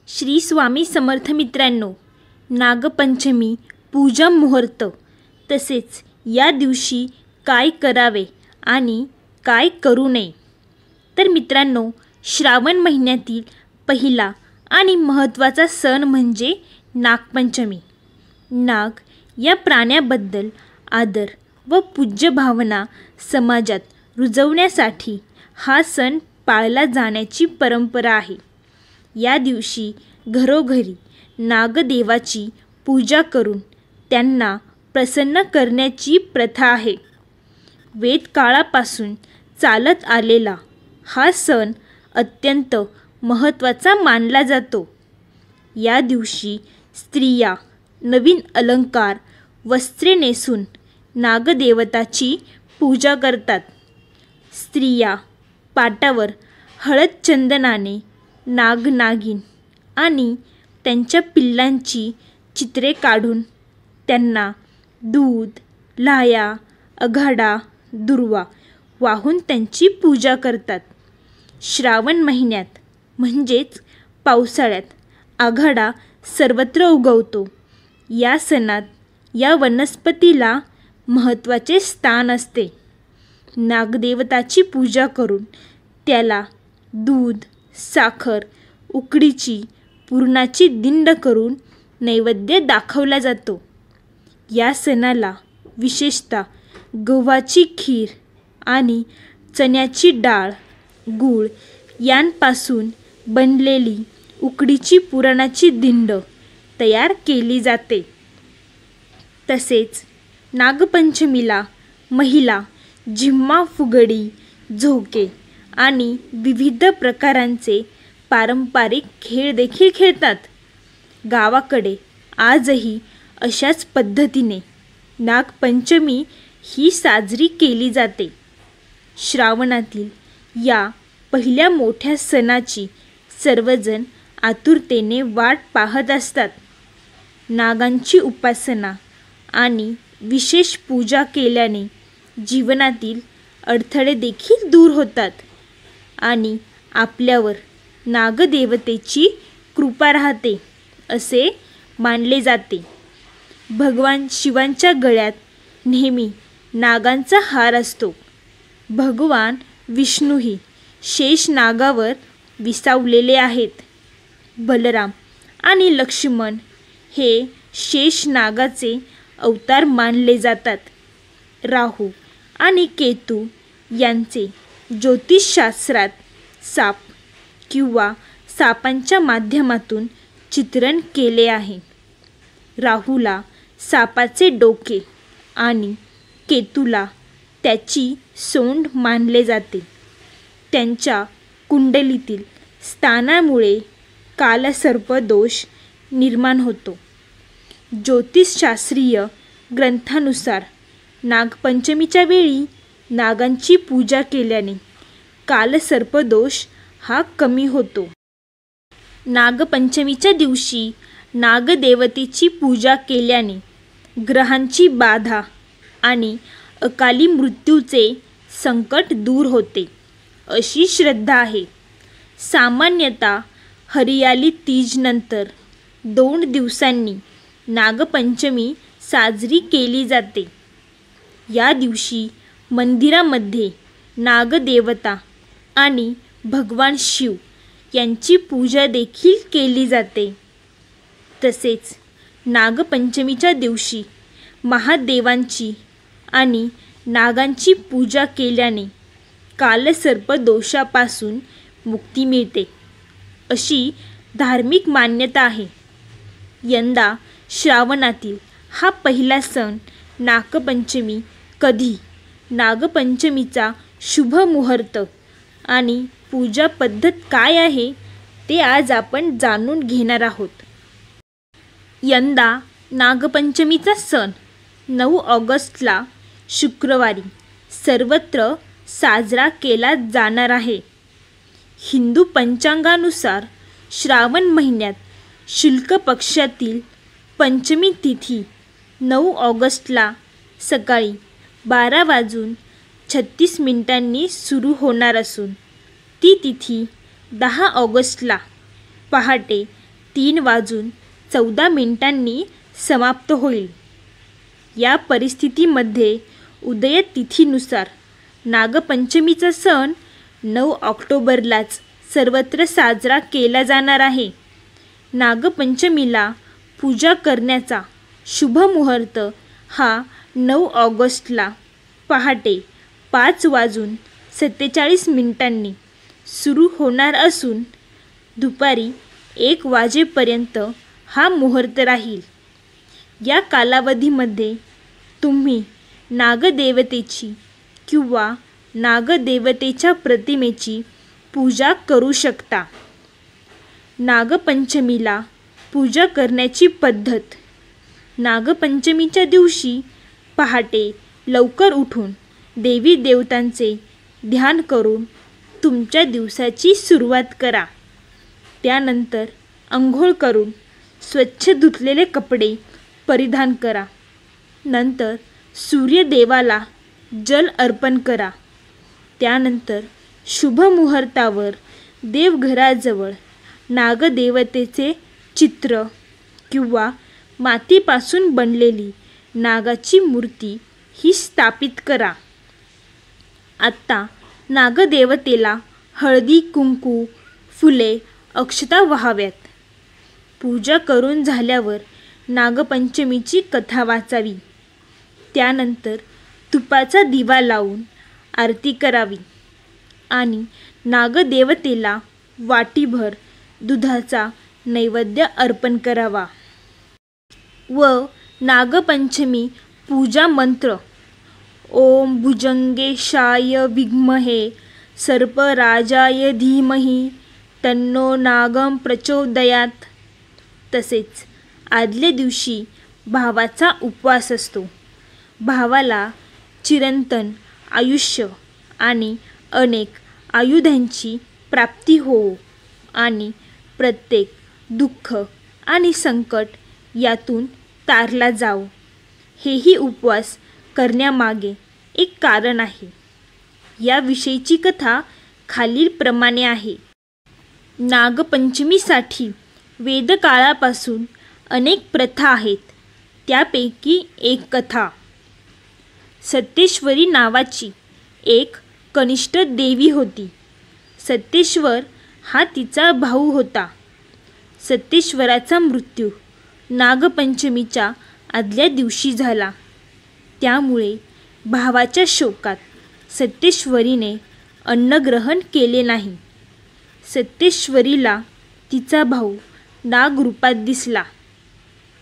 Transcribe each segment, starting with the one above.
श्री स्वामी समर्थ मित्रांनो, नागपंचमी पूजा मुहूर्त तसेच या दिवशी काय करावे आणि काय करू नये। तर मित्रांनो, श्रावण महिन्यातील पहिला आणि महत्त्वाचा सण म्हणजे नागपंचमी। नाग या प्राण्याबद्दल आदर व पूज्य भावना समाजात रुजवण्यासाठी हा सण पाळला जाण्याची परंपरा आहे। या दिवशी घरोघरी नागदेवाची पूजा करून त्यांना प्रसन्न करण्याची प्रथा आहे। वेदकाळापासून चालत आलेला हा सण अत्यंत महत्त्वाचा मानला जातो। या दिवशी स्त्रिया नवीन अलंकार वस्त्रे नेसून नागदेवताची पूजा करतात। स्त्रिया पाटावर हळद चंदनाने नाग-नागिन आणि त्यांच्या पिल्लांची चित्रे काढून त्यांना दूध, लाह्या, आघाडा, दुर्वा वाहून त्यांची पूजा करतात। श्रावण महिन्यात म्हणजेच पावसाळ्यात आघाडा सर्वत्र उगवतो। या सणात या वनस्पतीला महत्त्वाचे स्थान असते। नागदेवताची पूजा करून त्याला दूध, साखर, उकडीची पुरणाची दिंड करून नैवेद्य दाखवला जातो। या सणाला विशेषतः गव्हाची खीर आणि चण्याची डाळ, गूळ यांपासून बनलेली उकडीची पुरणाची दिंड तयार केली जाते। तसेच नागपंचमीला महिला झिम्मा, फुगडी, झोके आणि विविध प्रकारांचे पारंपरिक खेळ देखील खेळतात। गावाकडे आजही अशाच पद्धतीने नागपंचमी ही साजरी केली जाते। श्रावणातील या पहिल्या मोठ्या सणाची सर्वजण आतुरतेने वाट पाहत असतात। नागांची उपासना आणि विशेष पूजा केल्याने जीवनातील अडथळे देखील दूर होतात आणि आपल्यावर नागदेवतेची कृपा राहते असे मानले जाते। भगवान शिवांच्या गळ्यात नेहमी नागांचा हार असतो। भगवान विष्णूही शेष नागावर विसावलेले आहेत। बलराम आणि लक्ष्मण हे शेष नागाचे अवतार मानले जातात। राहू आणि केतू यांचे ज्योतिषशास्त्रात साप किंवा सापांच्या माध्यमातून चित्रण केले आहे। राहूला सापाचे डोके आणि केतूला त्याची सोंड मानले जाते। त्यांच्या कुंडलीतील स्थानामुळे कालसर्प दोष निर्माण होतो। ज्योतिषशास्त्रीय ग्रंथानुसार नागपंचमीच्या वेळी नागांची पूजा केल्याने कालसर्पदोष हा कमी होतो। नागपंचमीच्या दिवशी नागदेवतेची पूजा केल्याने ग्रहांची बाधा आणि अकाली मृत्यूचे संकट दूर होते अशी श्रद्धा आहे। सामान्यतः हरियाली तीज नंतर 2 दिवसांनी नागपंचमी साजरी केली जाते। या दिवशी मंदिरामध्ये नागदेवता आणि भगवान शिव यांची पूजा देखील केली जाते। तसेच नागपंचमीच्या दिवशी महादेवांची आणि नागांची पूजा केल्याने कालसर्प दोषापासून मुक्ती मिळते अशी धार्मिक मान्यता आहे। यंदा श्रावणातील हा पहिला सण नागपंचमी कधी, नागपंचमीचा शुभ मुहूर्त आणि पूजा पद्धत काय आहे ते आज आपण जाणून घेणार आहोत। यंदा नागपंचमीचा सण 9 ऑगस्टला शुक्रवारी सर्वत्र साजरा केला जाणार आहे। हिंदू पंचांगानुसार श्रावण महिन्यात शुक्ल पक्षातील पंचमी तिथी 9 ऑगस्टला सकाळी 12:36 सुरू होणार असून ती तिथी 10 ऑगस्टला पहाटे 3:14 समाप्त होईल. या परिस्थितीमध्ये उदय तिथीनुसार नागपंचमीचा सण 9 ऑक्टोबरलाच सर्वत्र साजरा केला जाणार आहे. नागपंचमीला पूजा करण्याचा शुभ मुहूर्त हा 9 ऑगस्टला पहाटे 5:47 सुरू होणार असून दुपारी 1 वाजेपर्यंत हा मुहूर्त राहील. या कालावधीमध्ये तुम्ही नागदेवतेची किंवा नागदेवतेच्या प्रतिमेची पूजा करू शकता. नागपंचमीला पूजा करण्याची पद्धत. नागपंचमीच्या दिवशी पहाटे लवकर उठून देवी देवतांचे ध्यान करून तुमच्या दिवसाची सुरुवात करा. त्यानंतर अंघोळ करून स्वच्छ धुतलेले कपडे परिधान करा. नंतर सूर्यदेवाला जल अर्पण करा. त्यानंतर शुभ मुहूर्तावर देवघराजवळ नागदेवतेचे चित्र किंवा मातीपासून बनलेली नागाची मूर्ती ही स्थापित करा. आत्ता नागदेवतेला हळदी, कुंकू, फुले, अक्षता वाहाव्यात. पूजा करून झाल्यावर नागपंचमीची कथा वाचावी. त्यानंतर तुपाचा दिवा लावून आरती करावी आणि नागदेवतेला वाटीभर दुधाचा नैवेद्य अर्पण करावा. व नागपंचमी पूजा मंत्र ओम भुजंगेशाय विद्महे सर्पराजाय धीमहि तन्नो नागम प्रचोदयात. तसेच आदल्या दिवशी भावाचा उपवास असतो. भावाला चिरंतन आयुष्य आणि अनेक आयुधांची प्राप्ती हो आणि प्रत्येक दुःख आणि संकट यातून तारला जाओ. हेही उपवास करण्यामागे एक कारण आहे. याविषयीची कथा खालीलप्रमाणे आहे. नागपंचमीसाठी वेदकाळापासून अनेक प्रथा आहेत. त्यापैकी एक कथा. सत्येश्वरी नावाची एक कनिष्ठ देवी होती. सत्येश्वर हा तिचा भाऊ होता. सत्येश्वराचा मृत्यू नागपंचमीच्या आदल्या दिवशी झाला. त्यामुळे भावाच्या शोकात सत्येश्वरीने अन्नग्रहण केले नाही. सत्येश्वरीला तिचा भाऊ नागरूपात दिसला.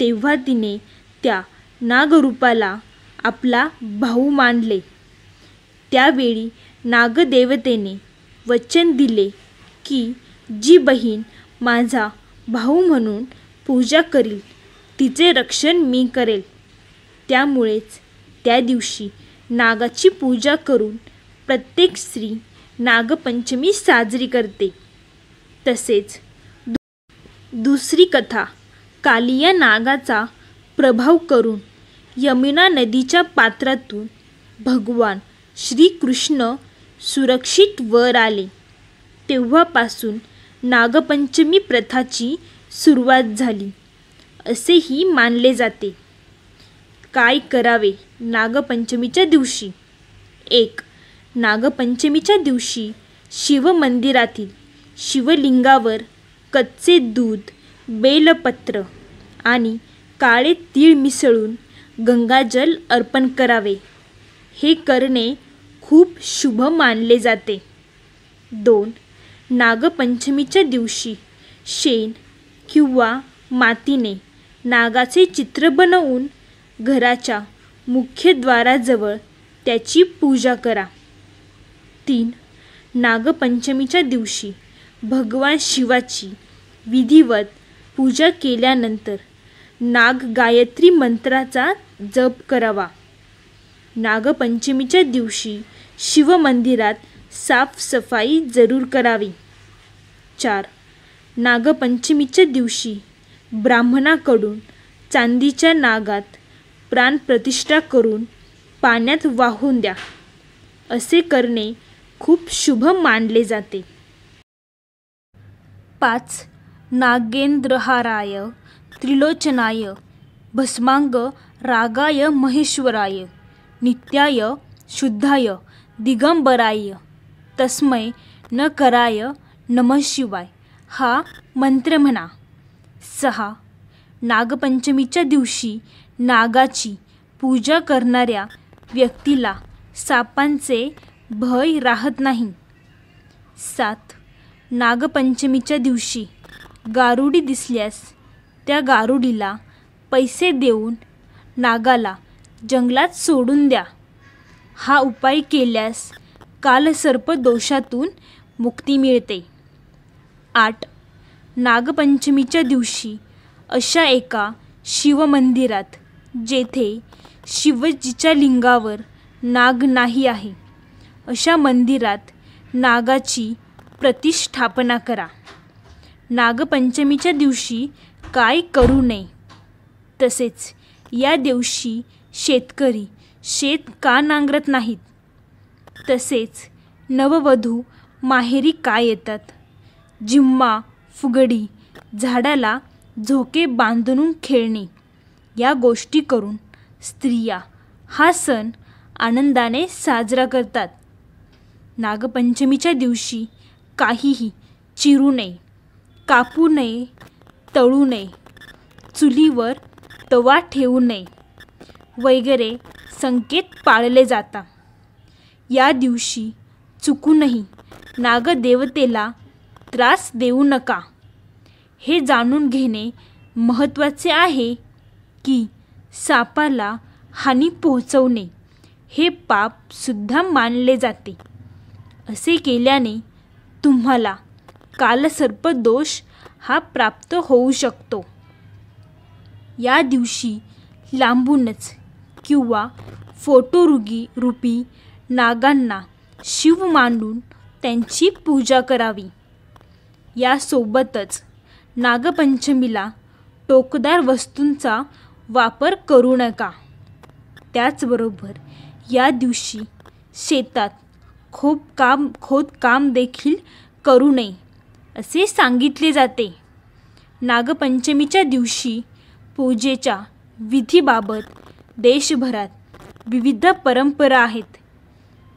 तेव्हा तिने त्या नागरूपाला आपला भाऊ मानले. त्यावेळी नागदेवतेने वचन दिले की जी बहीण माझा भाऊ म्हणून पूजा करील तिचे रक्षण मी करेल. त्यामुळेच त्या दिवशी नागाची पूजा करून प्रत्येक स्त्री नागपंचमी साजरी करते. तसेच दुसरी कथा. कालिया नागाचा प्रभाव करून यमुना नदीच्या पात्रातून भगवान श्रीकृष्ण सुरक्षित वर आले. तेव्हापासून नागपंचमी प्रथाची सुरुवात झाली असेही मानले जाते. काय करावे नागपंचमीच्या दिवशी? 1. नागपंचमीच्या दिवशी शिवमंदिरातील शिवलिंगावर कच्चे दूध, बेलपत्र आणि काळे तीळ मिसळून गंगाजल अर्पण करावे. हे करणे खूप शुभ मानले जाते. 2. नागपंचमीच्या दिवशी शेण किंवा मातीने नागाचे चित्र बनवून घराच्या मुख्यद्वाराजवळ त्याची पूजा करा. 3. नागपंचमीच्या दिवशी भगवान शिवाची विधिवत पूजा केल्यानंतर नाग गायत्री मंत्राचा जप करावा. नागपंचमीच्या दिवशी शिवमंदिरात साफसफाई जरूर करावी. 4. नागपंचमीच्या दिवशी ब्राह्मणाकडून चांदीच्या नागात प्राणप्रतिष्ठा करून पाण्यात वाहून द्या. असे करणे खूप शुभ मानले जाते. 5. नागेंद्रहाराय त्रिलोचनाय भस्मांग रागाय महेश्वराय नित्याय शुद्धाय दिगंबराय तस्मै नकराय नमः शिवाय हा मंत्र म्हणा. 6. नागपंचमीच्या दिवशी नागाची पूजा करणाऱ्या व्यक्तीला सापांचे भय राहत नाही. 7. नागपंचमीच्या दिवशी गारुडी दिसल्यास त्या गारुडीला पैसे देऊन नागाला जंगलात सोडून द्या. हा उपाय केल्यास कालसर्प दोषातून मुक्ती मिळते. 8. नागपंचमीच्या दिवशी अशा एका शिवमंदिरात जेथे शिवजीच्या लिंगावर नाग नाही आहे अशा मंदिरात नागाची प्रतिष्ठापना करा. नागपंचमीच्या दिवशी काय करू नये, तसेच या दिवशी शेतकरी शेत का नांगरत नाहीत, तसेच नववधू माहेरी का येतात, जिम्मा फुगडी झाडाला झोके बांधून खेळणे या गोष्टी करून स्त्रिया हा सण आनंदाने साजरा करतात. नागपंचमीच्या दिवशी काहीही चिरू नये, कापू नये, तळू नये, चुलीवर तवा ठेवू नये वगैरे संकेत पाळले जातात. या दिवशी चुकूनही नागदेवतेला त्रास देऊ नका. हे जाणून घेणे महत्त्वाचे आहे की सापाला हानी पोहोचवणे हे पापसुद्धा मानले जाते. असे केल्याने तुम्हाला कालसर्प दोष हा प्राप्त होऊ शकतो. या दिवशी लांबूनच किंवा फोटोरूपी नागांना शिव मानून त्यांची पूजा करावी. यासोबतच नागपंचमीला टोकदार वस्तूंचा वापर करू नका. त्याचबरोबर या दिवशी शेतात खोदकाम देखील करू नये असे सांगितले जाते. नागपंचमीच्या दिवशी पूजेच्या विधीबाबत देशभरात विविध परंपरा आहेत.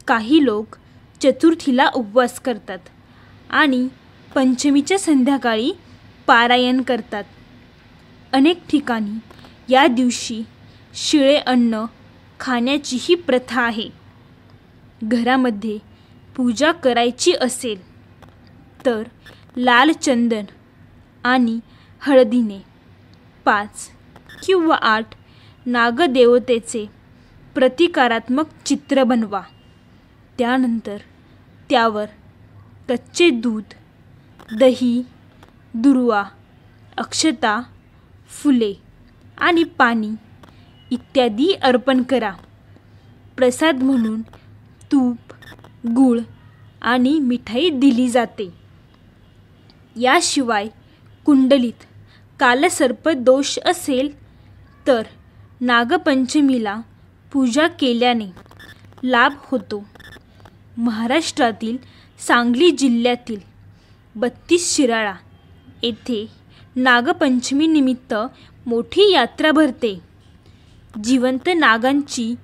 काही लोक चतुर्थीला उपवास करतात आणि पंचमीच्या संध्याकाळी पारायण करतात. अनेक ठिकाणी या दिवशी शिळे अन्न खाण्याचीही प्रथा आहे. घरामध्ये पूजा करायची असेल तर लाल चंदन आणि हळदीने 5 किंवा 8 नागदेवतेचे प्रतिकारात्मक चित्र बनवा. त्यानंतर त्यावर कच्चे दूध, दही, दुर्वा, अक्षता, फुले आणि पाणी इत्यादी अर्पण करा. प्रसाद म्हणून तूप, गूळ आणि मिठाई दिली जाते. याशिवाय कुंडलीत कालसर्प दोष असेल तर नागपंचमीला पूजा केल्याने लाभ होतो. महाराष्ट्रातील सांगली जिल्ह्यातील 32 शिराळा येथे नागपंचमीनिमित्त मोठी यात्रा भरते. जिवंत नागांची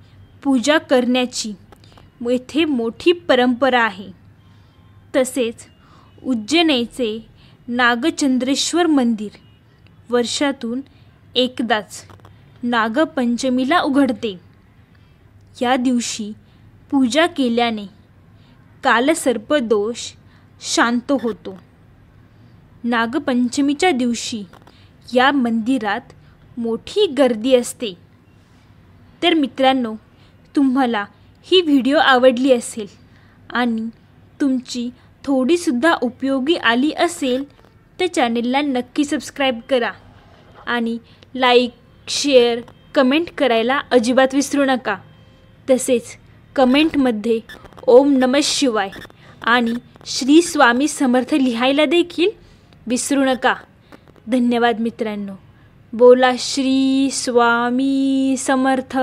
पूजा करण्याची येथे मोठी परंपरा आहे. तसेच उज्जैनचे नागचंद्रेश्वर मंदिर वर्षातून एकदाच नागपंचमीला उघडते. या दिवशी पूजा केल्याने कालसर्प दोष शांत होतो. नागपंचमीच्या दिवशी या मंदिरात मोठी गर्दी असते. तर मित्रांनो, तुम्हाला ही व्हिडिओ आवडली असेल आणि तुमची थोडीसुद्धा उपयोगी आली असेल तर चॅनेलला नक्की सबस्क्राईब करा आणि लाईक, शेअर, कमेंट करायला अजिबात विसरू नका. तसेच कमेंटमध्ये ओम नमः शिवाय आणि श्री स्वामी समर्थ लिहायला देखील विसरू नका. धन्यवाद मित्रांनो. बोला श्री स्वामी समर्थ.